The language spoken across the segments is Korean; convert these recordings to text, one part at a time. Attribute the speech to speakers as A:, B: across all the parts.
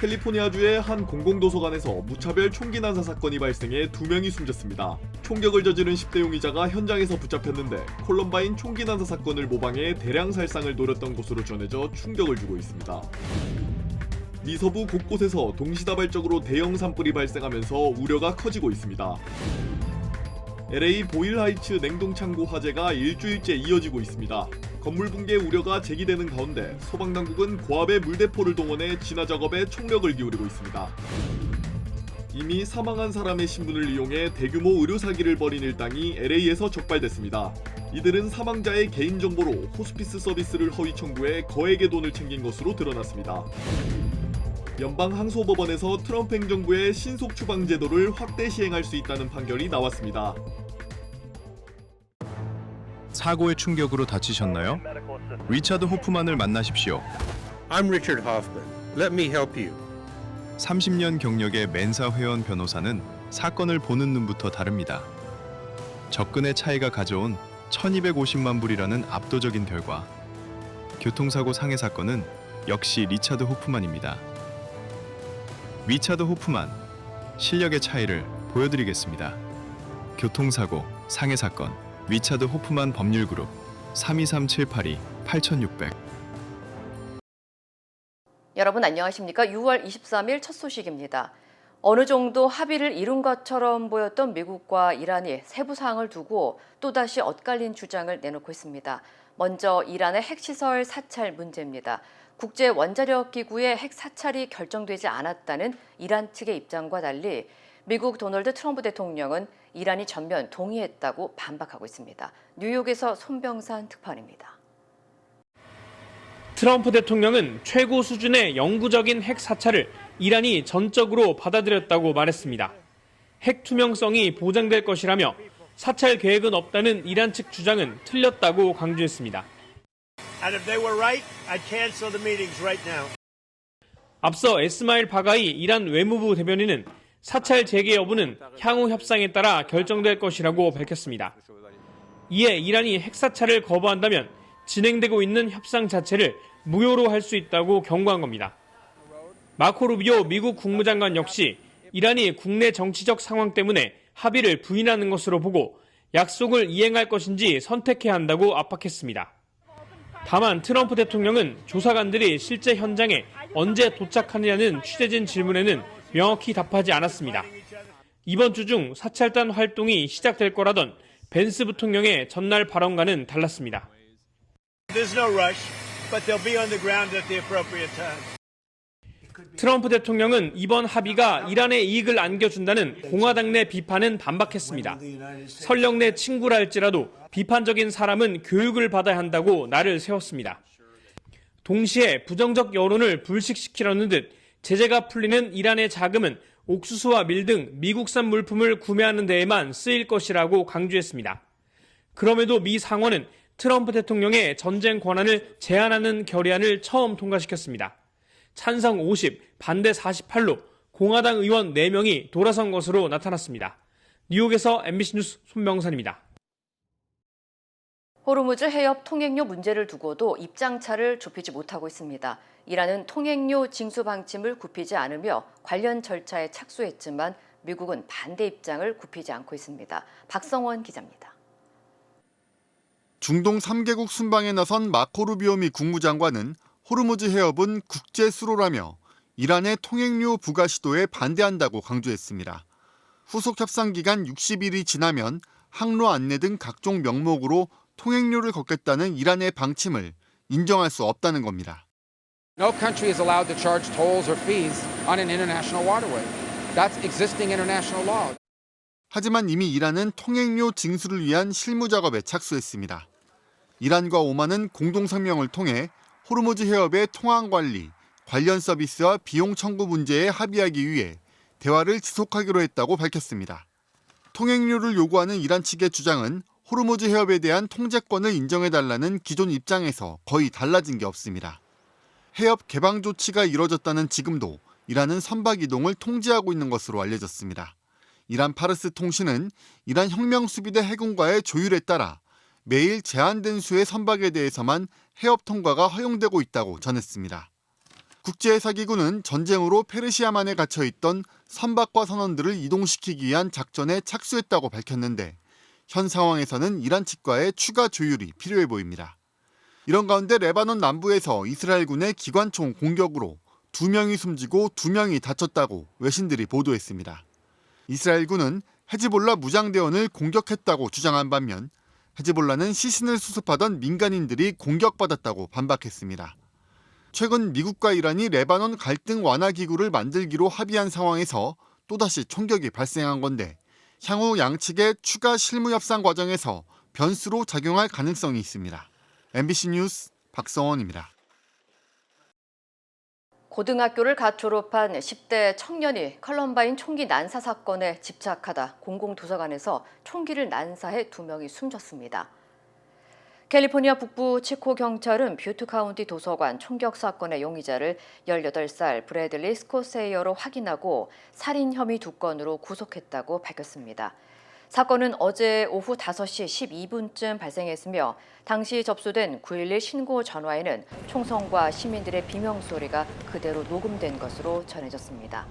A: 캘리포니아주의 한 공공도서관에서 무차별 총기 난사 사건이 발생해 2명이 숨졌습니다. 총격을 저지른 10대 용의자가 현장에서 붙잡혔는데 콜럼바인 총기 난사 사건을 모방해 대량 살상을 노렸던 것으로 전해져 충격을 주고 있습니다. 미 서부 곳곳에서 동시다발적으로 대형 산불이 발생하면서 우려가 커지고 있습니다. LA 보일하이츠 냉동창고 화재가 일주일째 이어지고 있습니다. 건물 붕괴 우려가 제기되는 가운데 소방당국은 고압의 물대포를 동원해 진화 작업에 총력을 기울이고 있습니다. 이미 사망한 사람의 신분을 이용해 대규모 의료 사기를 벌인 일당이 LA에서 적발됐습니다. 이들은 사망자의 개인정보로 호스피스 서비스를 허위 청구해 거액의 돈을 챙긴 것으로 드러났습니다. 연방항소법원에서 트럼프 행정부의 신속 추방 제도를 확대 시행할 수 있다는 판결이 나왔습니다.
B: 사고의 충격으로 다치셨나요? 리차드 호프만을 만나십시오.
C: I'm Richard Hoffman. Let me help you.
B: 30년 경력의 멘사 회원 변호사는 사건을 보는 눈부터 다릅니다. 접근의 차이가 가져온 1250만 불이라는 압도적인 결과. 교통사고 상해 사건은 역시 리차드 호프만입니다. 리차드 호프만, 실력의 차이를 보여드리겠습니다. 교통사고 상해 사건, 리차드 호프만 법률그룹 323-782-8600.
D: 여러분 안녕하십니까? 6월 23일 첫 소식입니다. 어느 정도 합의를 이룬 것처럼 보였던 미국과 이란이 세부 사항을 두고 또다시 엇갈린 주장을 내놓고 있습니다. 먼저 이란의 핵시설 사찰 문제입니다. 국제원자력기구의 핵 사찰이 결정되지 않았다는 이란 측의 입장과 달리 미국 도널드 트럼프 대통령은 이란이 전면 동의했다고 반박하고 있습니다. 뉴욕에서 손병산 특파원입니다.
E: 트럼프 대통령은 최고 수준의 영구적인 핵 사찰을 이란이 전적으로 받아들였다고 말했습니다. 핵 투명성이 보장될 것이라며 사찰 계획은 없다는 이란 측 주장은 틀렸다고 강조했습니다.
F: And if they were right, I'd cancel the meetings right now.
E: 앞서 에스마일 바가이 이란 외무부 대변인은 사찰 재개 여부는 향후 협상에 따라 결정될 것이라고 밝혔습니다. 이에 이란이 핵사찰을 거부한다면 진행되고 있는 협상 자체를 무효로 할 수 있다고 경고한 겁니다. 마코 루비오 미국 국무장관 역시 이란이 국내 정치적 상황 때문에 합의를 부인하는 것으로 보고 약속을 이행할 것인지 선택해야 한다고 압박했습니다. 다만 트럼프 대통령은 조사관들이 실제 현장에 언제 도착하느냐는 취재진 질문에는 명확히 답하지 않았습니다. 이번 주 중 사찰단 활동이 시작될 거라던 벤스 부통령의 전날 발언과는 달랐습니다.
F: There's no rush, but they'll be on the ground at the appropriate time.
E: 트럼프 대통령은 이번 합의가 이란에 이익을 안겨준다는 공화당 내 비판은 반박했습니다. 설령 내 친구라 할지라도 비판적인 사람은 교육을 받아야 한다고 날을 세웠습니다. 동시에 부정적 여론을 불식시키려는 듯 제재가 풀리는 이란의 자금은 옥수수와 밀 등 미국산 물품을 구매하는 데에만 쓰일 것이라고 강조했습니다. 그럼에도 미 상원은 트럼프 대통령의 전쟁 권한을 제한하는 결의안을 처음 통과시켰습니다. 찬성 50, 반대 48로 공화당 의원 4명이 돌아선 것으로 나타났습니다. 뉴욕에서 MBC 뉴스 손명산입니다.
D: 호르무즈 해협 통행료 문제를 두고도 입장차를 좁히지 못하고 있습니다. 이란은 통행료 징수 방침을 굽히지 않으며 관련 절차에 착수했지만 미국은 반대 입장을 굽히지 않고 있습니다. 박성원 기자입니다.
G: 중동 3개국 순방에 나선 마코 루비오 미 국무장관은 호르무즈 해협은 국제 수로라며 이란의 통행료 부과 시도에 반대한다고 강조했습니다. 후속 협상 기간 60일이 지나면 항로 안내 등 각종 명목으로 통행료를 걷겠다는 이란의 방침을 인정할 수 없다는 겁니다.
H: No country is allowed to charge tolls or fees on an international waterway. That's existing international law.
G: 하지만 이미 이란은 통행료 징수를 위한 실무 작업에 착수했습니다. 이란과 오만은 공동 성명을 통해 호르무즈 해협의 통항 관리, 관련 서비스와 비용 청구 문제에 합의하기 위해 대화를 지속하기로 했다고 밝혔습니다. 통행료를 요구하는 이란 측의 주장은 호르무즈 해협에 대한 통제권을 인정해달라는 기존 입장에서 거의 달라진 게 없습니다. 해협 개방 조치가 이뤄졌다는 지금도 이란은 선박 이동을 통제하고 있는 것으로 알려졌습니다. 이란 파르스 통신은 이란 혁명수비대 해군과의 조율에 따라 매일 제한된 수의 선박에 대해서만 해협 통과가 허용되고 있다고 전했습니다. 국제사기군은 전쟁으로 페르시아만에 갇혀있던 선박과 선원들을 이동시키기 위한 작전에 착수했다고 밝혔는데 현 상황에서는 이란 측과의 추가 조율이 필요해 보입니다. 이런 가운데 레바논 남부에서 이스라엘군의 기관총 공격으로 2명이 숨지고 2명이 다쳤다고 외신들이 보도했습니다. 이스라엘군은 헤즈볼라 무장대원을 공격했다고 주장한 반면 헤즈볼라는 시신을 수습하던 민간인들이 공격받았다고 반박했습니다. 최근 미국과 이란이 레바논 갈등 완화 기구를 만들기로 합의한 상황에서 또다시 총격이 발생한 건데 향후 양측의 추가 실무 협상 과정에서 변수로 작용할 가능성이 있습니다. MBC 뉴스 박성원입니다.
D: 고등학교를 갓 졸업한 10대 청년이 컬럼바인 총기 난사 사건에 집착하다 공공도서관에서 총기를 난사해 2명이 숨졌습니다. 캘리포니아 북부 치코 경찰은 뷰트 카운티 도서관 총격 사건의 용의자를 18살 브래들리 스코세이어로 확인하고 살인 혐의 2건으로 구속했다고 밝혔습니다. 사건은 어제 오후 5시 12분쯤 발생했으며 당시 접수된 911 신고 전화에는 총성과 시민들의 비명소리가 그대로 녹음된 것으로 전해졌습니다.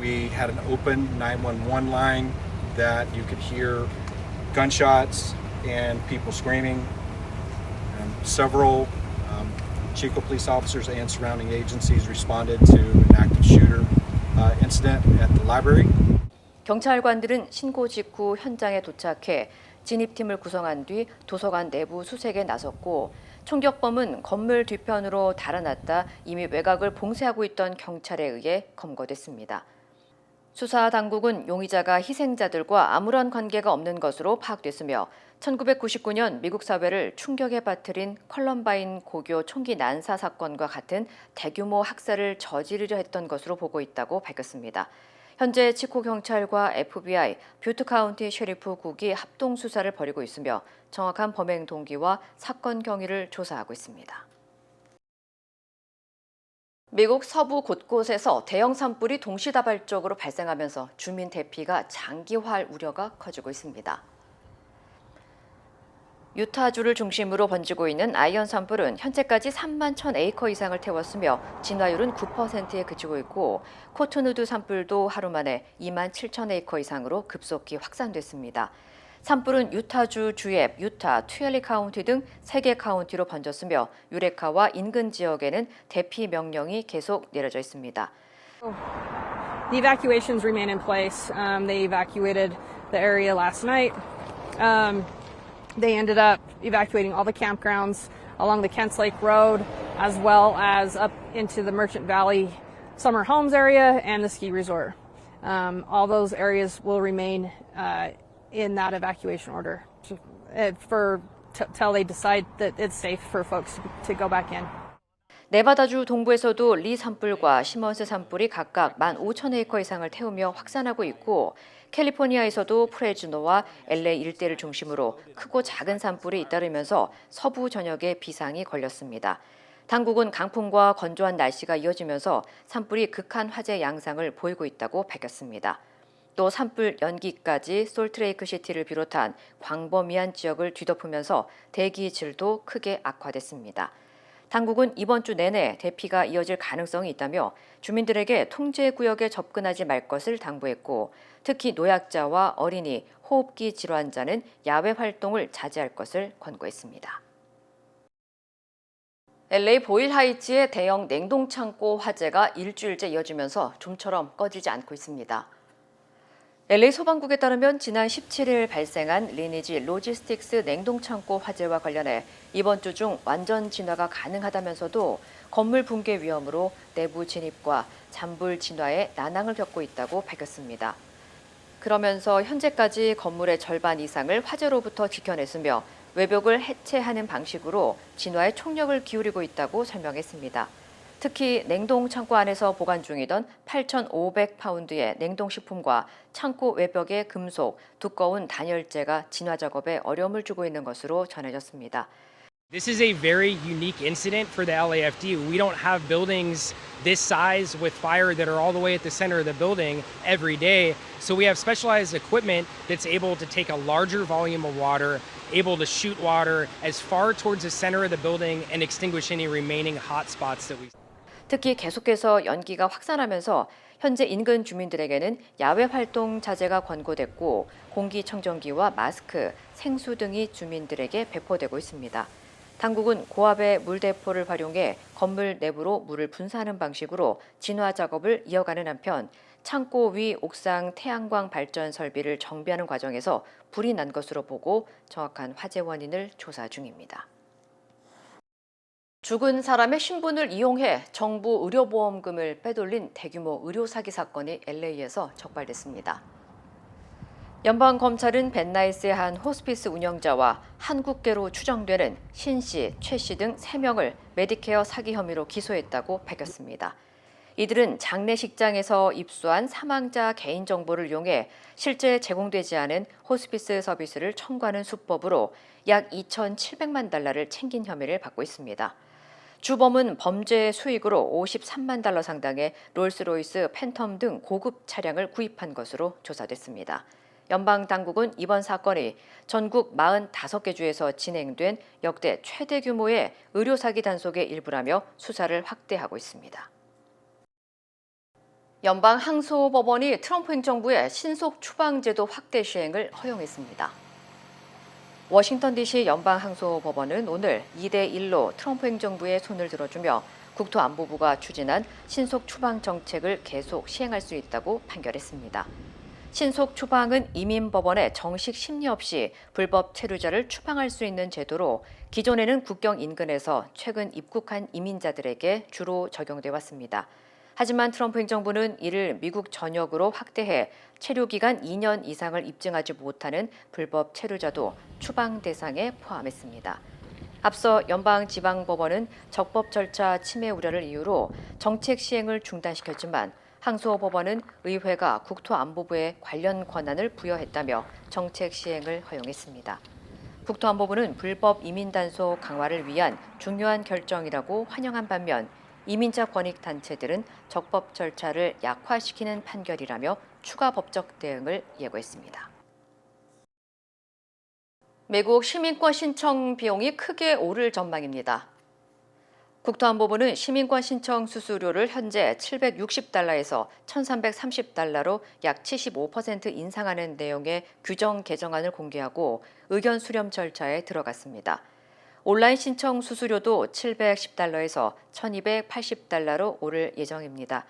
I: We had an open 911 line that you could hear gunshots and people screaming. Several Chico police officers and surrounding agencies responded to an active shooter incident at the library.
D: 경찰관들은 신고 직후 현장에 도착해 진입팀을 구성한 뒤 도서관 내부 수색에 나섰고 총격범은 건물 뒤편으로 달아났다 이미 외곽을 봉쇄하고 있던 경찰에 의해 검거됐습니다. 수사 당국은 용의자가 희생자들과 아무런 관계가 없는 것으로 파악됐으며 1999년 미국 사회를 충격에 빠뜨린 컬럼바인 고교 총기 난사 사건과 같은 대규모 학살을 저지르려 했던 것으로 보고 있다고 밝혔습니다. 현재 치코 경찰과 FBI, 뷰트 카운티 셰리프국이 합동 수사를 벌이고 있으며 정확한 범행 동기와 사건 경위를 조사하고 있습니다. 미국 서부 곳곳에서 대형 산불이 동시다발적으로 발생하면서 주민 대피가 장기화할 우려가 커지고 있습니다. 유타주를 중심으로 번지고 있는 아이언 산불은 현재까지 3만 1,000에이커 이상을 태웠으며 진화율은 9%에 그치고 있고 코트누드 산불도 하루 만에 2만 7,000에이커 이상으로 급속히 확산됐습니다. 산불은 유타주 주앱, 유타, 튜엘리 카운티 등 3개 카운티로 번졌으며 유레카와 인근 지역에는 대피 명령이 계속 내려져 있습니다.
J: The evacuations remain in place. They evacuated the area last night. They ended up evacuating all the campgrounds along the Kents Lake Road, as well as up into the Merchant Valley Summer Homes area and the ski resort. All those areas will remain in that evacuation order till they decide that it's safe for folks to go back in.
D: 네바다주 동부에서도 리 산불과 시먼스 산불이 각각 15,000에이커 이상을 태우며 확산하고 있고 캘리포니아에서도 프레즈노와 LA 일대를 중심으로 크고 작은 산불이 잇따르면서 서부 전역에 비상이 걸렸습니다. 당국은 강풍과 건조한 날씨가 이어지면서 산불이 극한 화재 양상을 보이고 있다고 밝혔습니다. 또 산불 연기까지 솔트레이크 시티를 비롯한 광범위한 지역을 뒤덮으면서 대기 질도 크게 악화됐습니다. 당국은 이번 주 내내 대피가 이어질 가능성이 있다며 주민들에게 통제 구역에 접근하지 말 것을 당부했고 특히 노약자와 어린이, 호흡기 질환자는 야외 활동을 자제할 것을 권고했습니다. LA 보일 하이츠의 대형 냉동창고 화재가 일주일째 이어지면서 좀처럼 꺼지지 않고 있습니다. LA 소방국에 따르면 지난 17일 발생한 리니지 로지스틱스 냉동창고 화재와 관련해 이번 주 중 완전 진화가 가능하다면서도 건물 붕괴 위험으로 내부 진입과 잔불 진화에 난항을 겪고 있다고 밝혔습니다. 그러면서 현재까지 건물의 절반 이상을 화재로부터 지켜냈으며 외벽을 해체하는 방식으로 진화에 총력을 기울이고 있다고 설명했습니다. 특히 냉동 창고 안에서 보관 중이던 8,500파운드의 냉동식품과 창고 외벽의 금속, 두꺼운 단열재가 진화 작업에 어려움을 주고 있는 것으로 전해졌습니다.
K: This is a very unique incident for the LAFD. We don't have buildings this size with fire that are all the way at the center of the building every day. So we have specialized equipment that's able to take a larger volume of water, able to shoot water as far towards the center of the building and extinguish any remaining hot spots that we.
D: 특히 계속해서 연기가 확산하면서 현재 인근 주민들에게는 야외 활동 자제가 권고됐고 공기청정기와 마스크, 생수 등이 주민들에게 배포되고 있습니다. 당국은 고압의 물대포를 활용해 건물 내부로 물을 분사하는 방식으로 진화 작업을 이어가는 한편 창고 위 옥상 태양광 발전 설비를 정비하는 과정에서 불이 난 것으로 보고 정확한 화재 원인을 조사 중입니다. 죽은 사람의 신분을 이용해 정부 의료보험금을 빼돌린 대규모 의료 사기 사건이 LA에서 적발됐습니다. 연방검찰은 벤나이스의 한 호스피스 운영자와 한국계로 추정되는 신 씨, 최 씨 등 3명을 메디케어 사기 혐의로 기소했다고 밝혔습니다. 이들은 장례식장에서 입수한 사망자 개인정보를 이용해 실제 제공되지 않은 호스피스 서비스를 청구하는 수법으로 약 2,700만 달러를 챙긴 혐의를 받고 있습니다. 주범은 범죄 수익으로 53만 달러 상당의 롤스로이스 팬텀 등 고급 차량을 구입한 것으로 조사됐습니다. 연방 당국은 이번 사건이 전국 45개 주에서 진행된 역대 최대 규모의 의료 사기 단속의 일부라며 수사를 확대하고 있습니다. 연방 항소법원이 트럼프 행정부의 신속 추방제도 확대 시행을 허용했습니다. 워싱턴 DC 연방항소법원은 오늘 2대1로 트럼프 행정부의 손을 들어주며 국토안보부가 추진한 신속 추방 정책을 계속 시행할 수 있다고 판결했습니다. 신속 추방은 이민법원의 정식 심리 없이 불법 체류자를 추방할 수 있는 제도로 기존에는 국경 인근에서 최근 입국한 이민자들에게 주로 적용돼 왔습니다. 하지만 트럼프 행정부는 이를 미국 전역으로 확대해 체류 기간 2년 이상을 입증하지 못하는 불법 체류자도 추방 대상에 포함했습니다. 앞서 연방지방법원은 적법 절차 침해 우려를 이유로 정책 시행을 중단시켰지만 항소법원은 의회가 국토안보부에 관련 권한을 부여했다며 정책 시행을 허용했습니다. 국토안보부는 불법 이민 단속 강화를 위한 중요한 결정이라고 환영한 반면 이민자 권익 단체들은 적법 절차를 약화시키는 판결이라며 추가 법적 대응을 예고했습니다. 미국 시민권 신청 비용이 크게 오를 전망입니다. 국토안보부는 시민권 신청 수수료를 현재 760달러에서 1,330달러로 약 75% 인상하는 내용의 규정 개정안을 공개하고 의견 수렴 절차에 들어갔습니다. 온라인 신청 수수료도 710달러에서 1,280달러로 오를 예정입니다.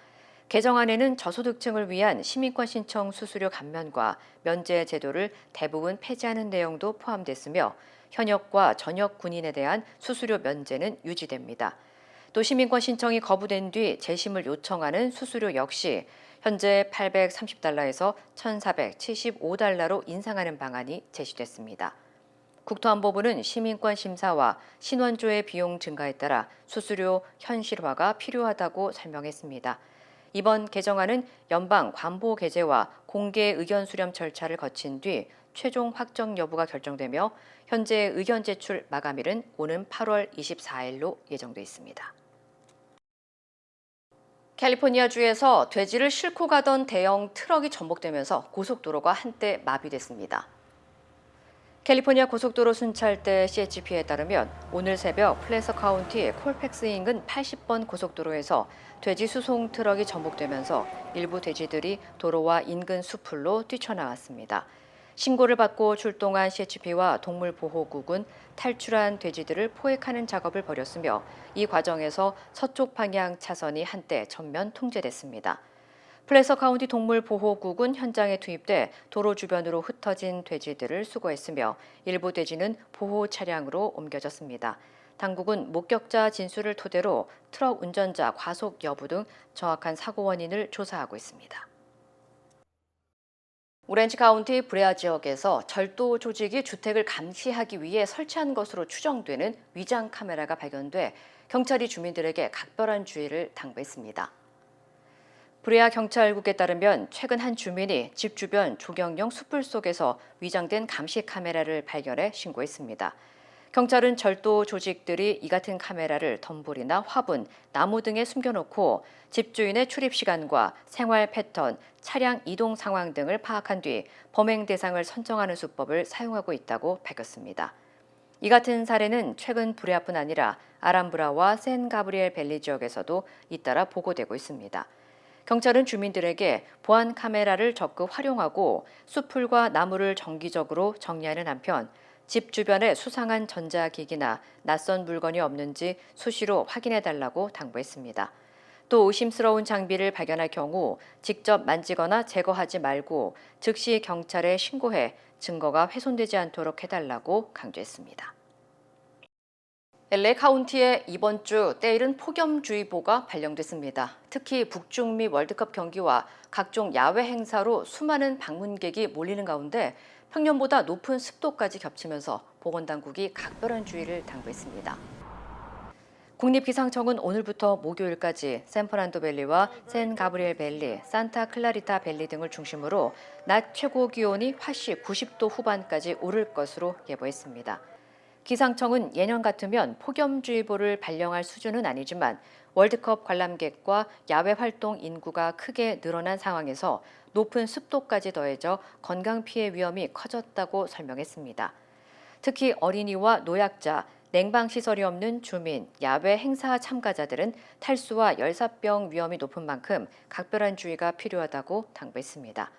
D: 개정안에는 저소득층을 위한 시민권 신청 수수료 감면과 면제 제도를 대부분 폐지하는 내용도 포함됐으며 현역과 전역 군인에 대한 수수료 면제는 유지됩니다. 또 시민권 신청이 거부된 뒤 재심을 요청하는 수수료 역시 현재 830달러에서 1,475달러로 인상하는 방안이 제시됐습니다. 국토안보부는 시민권 심사와 신원조회 비용 증가에 따라 수수료 현실화가 필요하다고 설명했습니다. 이번 개정안은 연방 관보 게재와 공개 의견 수렴 절차를 거친 뒤 최종 확정 여부가 결정되며 현재 의견 제출 마감일은 오는 8월 24일로 예정돼 있습니다. 캘리포니아주에서 돼지를 싣고 가던 대형 트럭이 전복되면서 고속도로가 한때 마비됐습니다. 캘리포니아 고속도로 순찰대 CHP에 따르면 오늘 새벽 플래서 카운티 콜팩스 인근 80번 고속도로에서 돼지 수송 트럭이 전복되면서 일부 돼지들이 도로와 인근 수풀로 뛰쳐나왔습니다. 신고를 받고 출동한 CHP와 동물보호국은 탈출한 돼지들을 포획하는 작업을 벌였으며 이 과정에서 서쪽 방향 차선이 한때 전면 통제됐습니다. 플래서 카운티 동물보호국은 현장에 투입돼 도로 주변으로 흩어진 돼지들을 수거했으며 일부 돼지는 보호 차량으로 옮겨졌습니다. 당국은 목격자 진술을 토대로 트럭 운전자 과속 여부 등 정확한 사고 원인을 조사하고 있습니다. 오렌지 카운티 브레아 지역에서 절도 조직이 주택을 감시하기 위해 설치한 것으로 추정되는 위장 카메라가 발견돼 경찰이 주민들에게 각별한 주의를 당부했습니다. 브레아 경찰국에 따르면 최근 한 주민이 집 주변 조경용 숯불 속에서 위장된 감시 카메라를 발견해 신고했습니다. 경찰은 절도 조직들이 이 같은 카메라를 덤불이나 화분, 나무 등에 숨겨놓고 집주인의 출입 시간과 생활 패턴, 차량 이동 상황 등을 파악한 뒤 범행 대상을 선정하는 수법을 사용하고 있다고 밝혔습니다. 이 같은 사례는 최근 불야뿐 아니라 아람브라와 샌 가브리엘 밸리 지역에서도 잇따라 보고되고 있습니다. 경찰은 주민들에게 보안 카메라를 적극 활용하고 숲풀과 나무를 정기적으로 정리하는 한편 집 주변에 수상한 전자기기나 낯선 물건이 없는지 수시로 확인해달라고 당부했습니다. 또 의심스러운 장비를 발견할 경우 직접 만지거나 제거하지 말고 즉시 경찰에 신고해 증거가 훼손되지 않도록 해달라고 강조했습니다. LA 카운티에 이번 주 때이른 폭염주의보가 발령됐습니다. 특히 북중미 월드컵 경기와 각종 야외 행사로 수많은 방문객이 몰리는 가운데 평년보다 높은 습도까지 겹치면서 보건당국이 각별한 주의를 당부했습니다. 국립기상청은 오늘부터 목요일까지 샌프란도 밸리와 샌 가브리엘 밸리, 산타 클라리타 밸리 등을 중심으로 낮 최고 기온이 화씨 90도 후반까지 오를 것으로 예보했습니다. 기상청은 예년 같으면 폭염주의보를 발령할 수준은 아니지만 월드컵 관람객과 야외 활동 인구가 크게 늘어난 상황에서 높은 습도까지 더해져 건강 피해 위험이 커졌다고 설명했습니다. 특히 어린이와 노약자, 냉방시설이 없는 주민, 야외 행사 참가자들은 탈수와 열사병 위험이 높은 만큼 각별한 주의가 필요하다고 당부했습니다.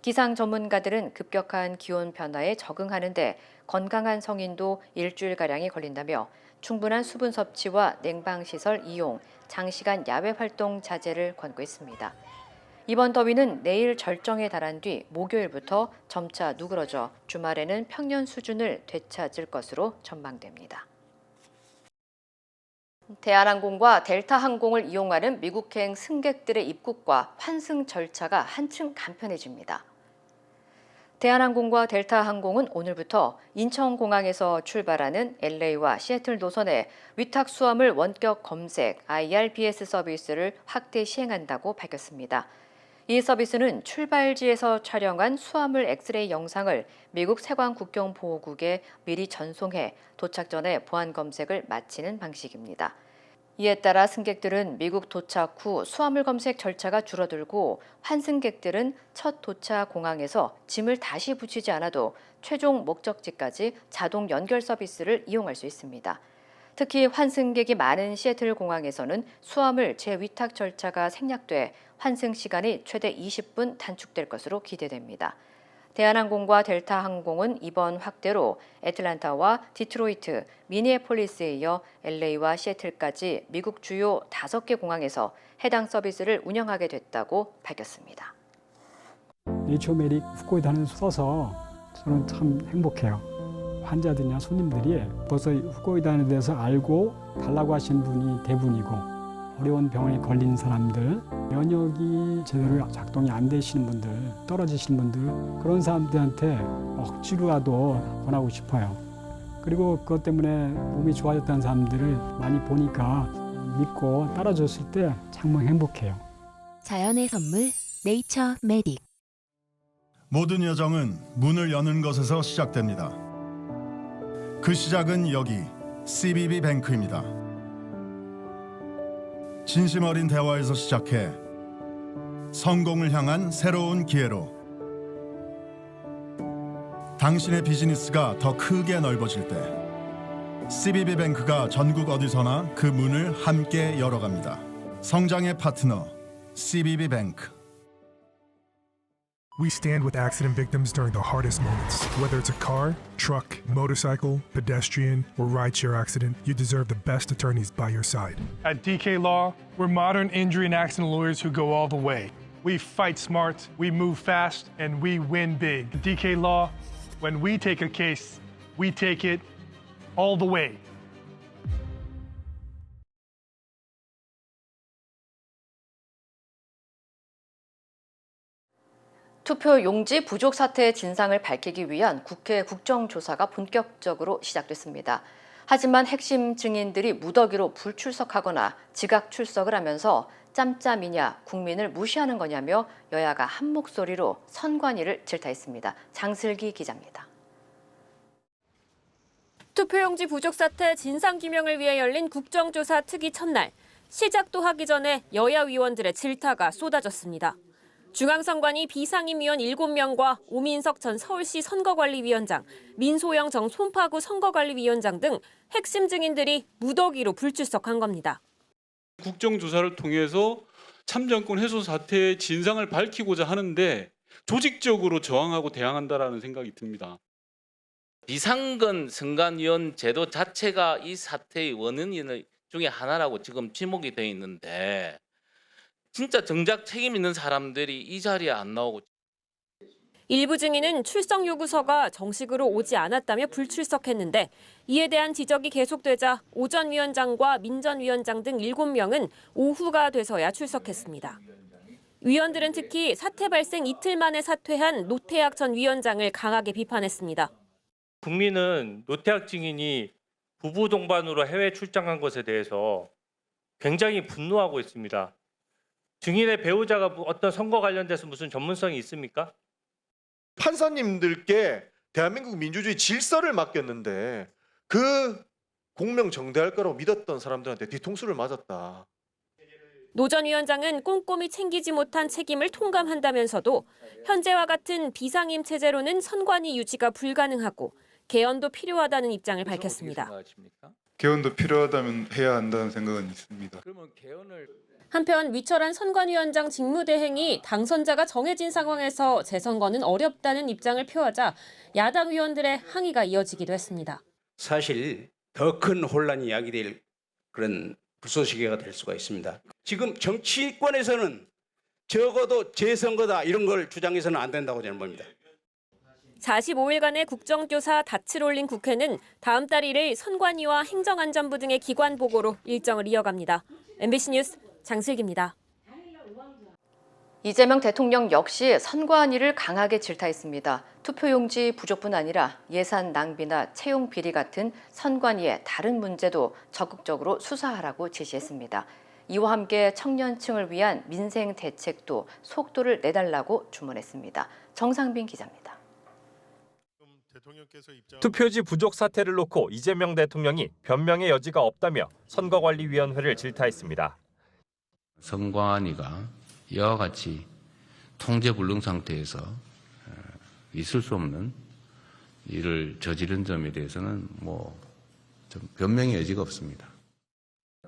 D: 기상 전문가들은 급격한 기온 변화에 적응하는데 건강한 성인도 일주일가량이 걸린다며 충분한 수분 섭취와 냉방시설 이용, 장시간 야외 활동 자제를 권고했습니다. 이번 더위는 내일 절정에 달한 뒤 목요일부터 점차 누그러져 주말에는 평년 수준을 되찾을 것으로 전망됩니다. 대한항공과 델타항공을 이용하는 미국행 승객들의 입국과 환승 절차가 한층 간편해집니다. 대한항공과 델타항공은 오늘부터 인천공항에서 출발하는 LA와 시애틀 노선에 위탁 수화물 원격 검색 IRBS 서비스를 확대 시행한다고 밝혔습니다. 이 서비스는 출발지에서 촬영한 수화물 엑스레이 영상을 미국 세관 국경보호국에 미리 전송해 도착 전에 보안 검색을 마치는 방식입니다. 이에 따라 승객들은 미국 도착 후 수화물 검색 절차가 줄어들고 환승객들은 첫 도착 공항에서 짐을 다시 붙이지 않아도 최종 목적지까지 자동 연결 서비스를 이용할 수 있습니다. 특히 환승객이 많은 시애틀 공항에서는 수화물 재위탁 절차가 생략돼 환승 시간이 최대 20분 단축될 것으로 기대됩니다. 대한항공과 델타항공은 이번 확대로 애틀란타와 디트로이트, 미니애폴리스에 이어 LA와 시애틀까지 미국 주요 5개 공항에서 해당 서비스를 운영하게 됐다고 밝혔습니다.
L: 네이처메릭 후코이단을 써서 저는 참 행복해요. 환자들이나 손님들이 벌써 후코이단에 대해서 알고 달라고 하시는 분이 대부분이고 어려운 병에 걸린 사람들, 면역이 제대로 작동이 안 되시는 분들, 떨어지시는 분들 그런 사람들한테 억지로라도 권하고 싶어요. 그리고 그것 때문에 몸이 좋아졌다는 사람들을 많이 보니까 믿고 따라줬을 때 정말 행복해요.
M: 자연의 선물 네이처 메딕.
N: 모든 여정은 문을 여는 것에서 시작됩니다. 그 시작은 여기 CBB 뱅크입니다. 진심 어린 대화에서 시작해 성공을 향한 새로운 기회로 당신의 비즈니스가 더 크게 넓어질 때 CBB 뱅크가 전국 어디서나 그 문을 함께 열어갑니다. 성장의 파트너 CBB 뱅크.
O: We stand with accident victims during the hardest moments. Whether it's a car, truck, motorcycle, pedestrian, or rideshare accident, you deserve the best attorneys by your side.
P: At DK Law, we're modern injury and accident lawyers who go all the way. We fight smart, we move fast, and we win big. At DK Law, when we take a case, we take it all the way.
D: 투표 용지 부족 사태의 진상을 밝히기 위한 국회 국정조사가 본격적으로 시작됐습니다. 하지만 핵심 증인들이 무더기로 불출석하거나 지각 출석을 하면서 짬짬이냐 국민을 무시하는 거냐며 여야가 한 목소리로 선관위를 질타했습니다. 장슬기 기자입니다.
Q: 투표용지 부족 사태 진상규명을 위해 열린 국정조사 특위 첫날. 시작도 하기 전에 여야 위원들의 질타가 쏟아졌습니다. 중앙선관위 비상임위원 7명과 오민석 전 서울시 선거관리위원장, 민소영 정 송파구 선거관리위원장 등 핵심 증인들이 무더기로 불출석한 겁니다.
R: 국정조사를 통해서 참정권 해소 사태의 진상을 밝히고자 하는데 조직적으로 저항하고 대항한다라는 생각이 듭니다.
S: 비상근 선관위원 제도 자체가 이 사태의 원인 중에 하나라고 지금 지목이 되어 있는데 진짜 정작 책임 있는 사람들이 이 자리에 안 나오고
Q: 일부 증인은 출석 요구서가 정식으로 오지 않았다며 불출석했는데 이에 대한 지적이 계속되자 오 전 위원장과 민 전 위원장 등 7명은 오후가 돼서야 출석했습니다. 위원들은 특히 사태 발생 이틀 만에 사퇴한 노태학 전 위원장을 강하게 비판했습니다.
T: 국민은 노태학 증인이 부부 동반으로 해외 출장한 것에 대해서 굉장히 분노하고 있습니다. 증인의 배우자가 어떤 선거 관련돼서 무슨 전문성이 있습니까?
U: 판사님들께 대한민국 민주주의 질서를 맡겼는데 그 공명 정대할 거라고 믿었던 사람들한테 뒤통수를 맞았다.
Q: 노 전 위원장은 꼼꼼히 챙기지 못한 책임을 통감한다면서도 현재와 같은 비상임 체제로는 선관위 유지가 불가능하고 개헌도 필요하다는 입장을 밝혔습니다.
V: 개헌도 필요하다면 해야 한다는 생각은 있습니다.
Q: 한편 위철한 선관위원장 직무대행이 당선자가 정해진 상황에서 재선거는 어렵다는 입장을 표하자 야당 의원들의 항의가 이어지기도 했습니다.
W: 사실 더 큰 혼란이 야기될 그런 불쏘시개가 될 수가 있습니다. 지금 정치권에서는 적어도 재선거다 이런 걸 주장해서는 안 된다고 저는 봅니다.
Q: 45일간의 국정조사 닻을 올린 국회는 다음 달 1일 선관위와 행정안전부 등의 기관 보고로 일정을 이어갑니다. MBC 뉴스 장슬기입니다.
D: 이재명 대통령 역시 선관위를 강하게 질타했습니다. 투표용지 부족뿐 아니라 예산 낭비나 채용 비리 같은 선관위의 다른 문제도 적극적으로 수사하라고 지시했습니다. 이와 함께 청년층을 위한 민생 대책도 속도를 내달라고 주문했습니다. 정상빈 기자입니다.
X: 투표지 부족 사태를 놓고 이재명 대통령이 변명의 여지가 없다며 선거관리위원회를 질타했습니다.
Y: 선관위가 이와 같이 통제불능 상태에서 있을 수 없는 일을 저지른 점에 대해서는 좀 변명의 여지가 없습니다.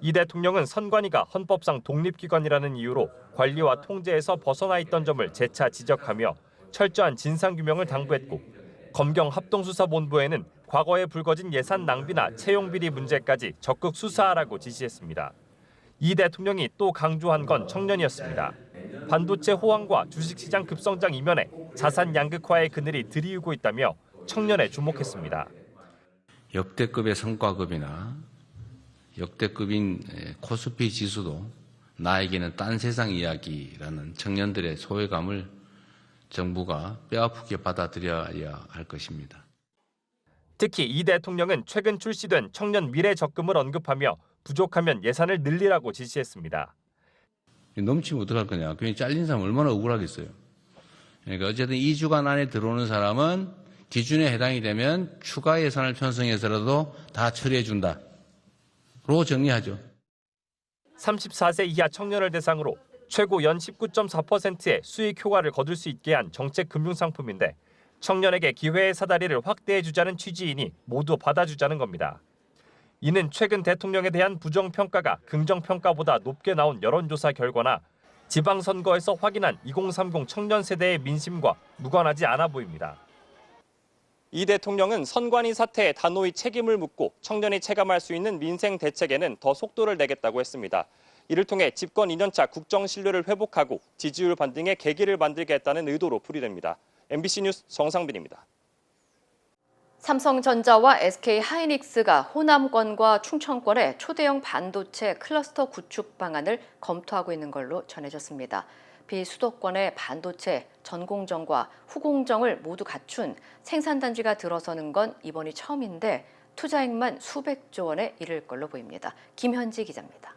X: 이 대통령은 선관위가 헌법상 독립기관이라는 이유로 관리와 통제에서 벗어나 있던 점을 재차 지적하며 철저한 진상규명을 당부했고 검경합동수사본부에는 과거에 불거진 예산 낭비나 채용 비리 문제까지 적극 수사하라고 지시했습니다. 이 대통령이 또 강조한 건 청년이었습니다. 반도체 호황과 주식시장 급성장 이면에 자산 양극화의 그늘이 들이우고 있다며 청년에 주목했습니다.
Y: 역대급의 성과급이나 역대급인 코스피 지수도 나에게는 딴 세상 이야기라는 청년들의 소외감을 정부가 뼈아프게 받아들여야 할 것입니다.
X: 특히 이 대통령은 최근 출시된 청년 미래 적금을 언급하며 부족하면 예산을 늘리라고 지시했습니다.
Y: 넘치면 어떡할 거냐. 괜히 잘린 사람 얼마나 억울하겠어요. 그러니까 어쨌든 2주간 안에 들어오는 사람은 기준에 해당이 되면 추가 예산을 편성해서라도 다 처리해 준다로 정리하죠.
X: 34세 이하 청년을 대상으로 최고 연 19.4%의 수익 효과를 거둘 수 있게 한 정책 금융상품인데 청년에게 기회의 사다리를 확대해주자는 취지이니 모두 받아주자는 겁니다. 이는 최근 대통령에 대한 부정평가가 긍정평가보다 높게 나온 여론조사 결과나 지방선거에서 확인한 2030 청년 세대의 민심과 무관하지 않아 보입니다. 이 대통령은 선관위 사태에 단호히 책임을 묻고 청년이 체감할 수 있는 민생 대책에는 더 속도를 내겠다고 했습니다. 이를 통해 집권 2년차 국정 신뢰를 회복하고 지지율 반등의 계기를 만들겠다는 의도로 풀이됩니다. MBC 뉴스 정상빈입니다.
D: 삼성전자와 SK하이닉스가 호남권과 충청권에 초대형 반도체 클러스터 구축 방안을 검토하고 있는 걸로 전해졌습니다. 비수도권의 반도체 전공정과 후공정을 모두 갖춘 생산단지가 들어서는 건 이번이 처음인데 투자액만 수백조 원에 이를 걸로 보입니다. 김현지 기자입니다.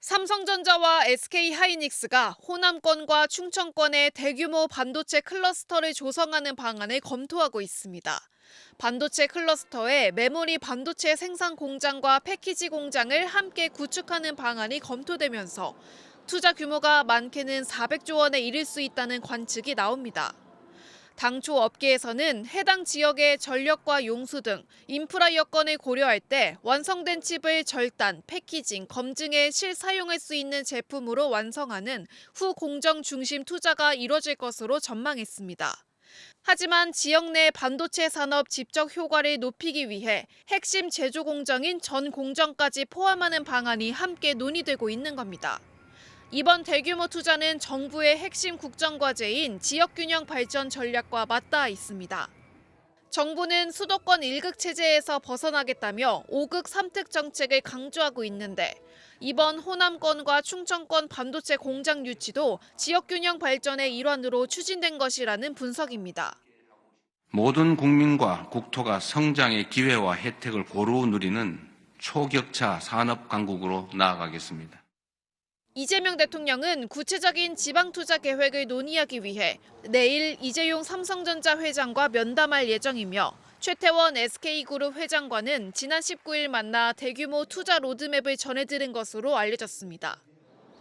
Z: 삼성전자와 SK하이닉스가 호남권과 충청권의 대규모 반도체 클러스터를 조성하는 방안을 검토하고 있습니다. 반도체 클러스터에 메모리 반도체 생산 공장과 패키지 공장을 함께 구축하는 방안이 검토되면서 투자 규모가 많게는 400조 원에 이를 수 있다는 관측이 나옵니다. 당초 업계에서는 해당 지역의 전력과 용수 등 인프라 여건을 고려할 때 완성된 칩을 절단, 패키징, 검증에 실사용할 수 있는 제품으로 완성하는 후 공정 중심 투자가 이뤄질 것으로 전망했습니다. 하지만 지역 내 반도체 산업 집적 효과를 높이기 위해 핵심 제조 공정인 전 공정까지 포함하는 방안이 함께 논의되고 있는 겁니다. 이번 대규모 투자는 정부의 핵심 국정과제인 지역균형 발전 전략과 맞닿아 있습니다. 정부는 수도권 1극 체제에서 벗어나겠다며 5극 3특 정책을 강조하고 있는데 이번 호남권과 충청권 반도체 공장 유치도 지역균형 발전의 일환으로 추진된 것이라는 분석입니다.
Y: 모든 국민과 국토가 성장의 기회와 혜택을 고루 누리는 초격차 산업 강국으로 나아가겠습니다.
Z: 이재명 대통령은 구체적인 지방 투자 계획을 논의하기 위해 내일 이재용 삼성전자 회장과 면담할 예정이며 최태원 SK그룹 회장과는 지난 19일 만나 대규모 투자 로드맵을 전해들은 것으로 알려졌습니다.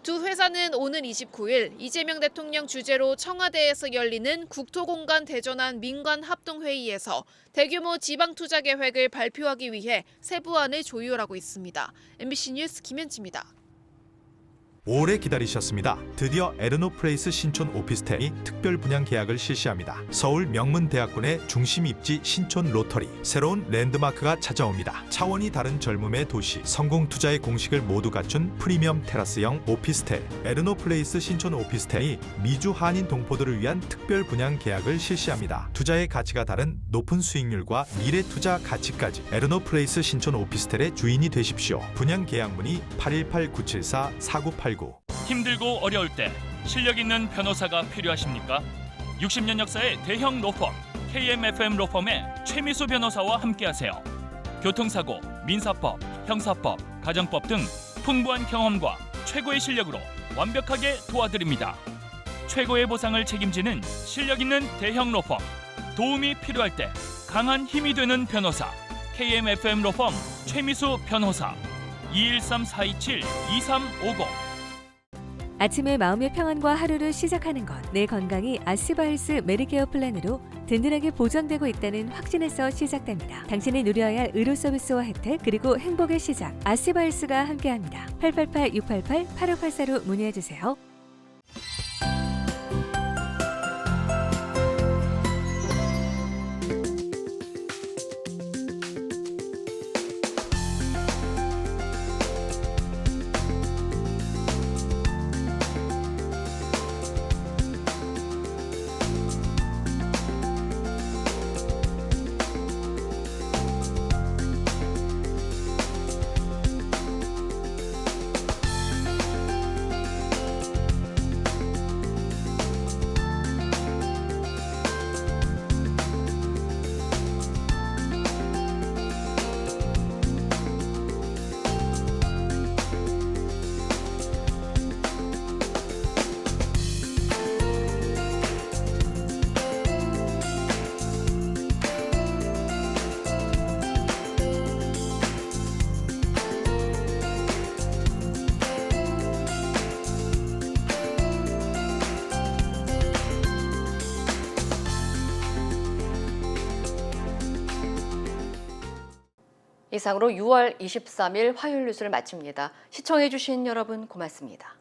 Z: 두 회사는 오는 29일 이재명 대통령 주재로 청와대에서 열리는 국토공간 대전환 민관합동회의에서 대규모 지방 투자 계획을 발표하기 위해 세부안을 조율하고 있습니다. MBC 뉴스 김현지입니다.
A: 오래 기다리셨습니다. 드디어 에르노플레이스 신촌 오피스텔이 특별 분양 계약을 실시합니다. 서울 명문대학군의 중심 입지 신촌 로터리. 새로운 랜드마크가 찾아옵니다. 차원이 다른 젊음의 도시. 성공 투자의 공식을 모두 갖춘 프리미엄 테라스형 오피스텔. 에르노플레이스 신촌 오피스텔이 미주 한인 동포들을 위한 특별 분양 계약을 실시합니다. 투자의 가치가 다른 높은 수익률과 미래 투자 가치까지 에르노플레이스 신촌 오피스텔의 주인이 되십시오. 분양 계약 문의 818-974-4989.
B: 힘들고 어려울 때 실력 있는 변호사가 필요하십니까? 60년 역사의 대형 로펌 KMFM 로펌의 최미수 변호사와 함께하세요. 교통사고, 민사법, 형사법, 가정법 등 풍부한 경험과 최고의 실력으로 완벽하게 도와드립니다. 최고의 보상을 책임지는 실력 있는 대형 로펌. 도움이 필요할 때 강한 힘이 되는 변호사 KMFM 로펌 최미수 변호사 213-427-2350.
C: 아침에 마음의 평안과 하루를 시작하는 것. 내 건강이 아스바헬스 메디케어 플랜으로 든든하게 보장되고 있다는 확신에서 시작됩니다. 당신이 누려야 할 의료 서비스와 혜택 그리고 행복의 시작. 아스바헬스가 함께합니다. 888-688-8684로 문의해주세요.
D: 이상으로 6월 23일 화요일 뉴스를 마칩니다. 시청해주신 여러분 고맙습니다.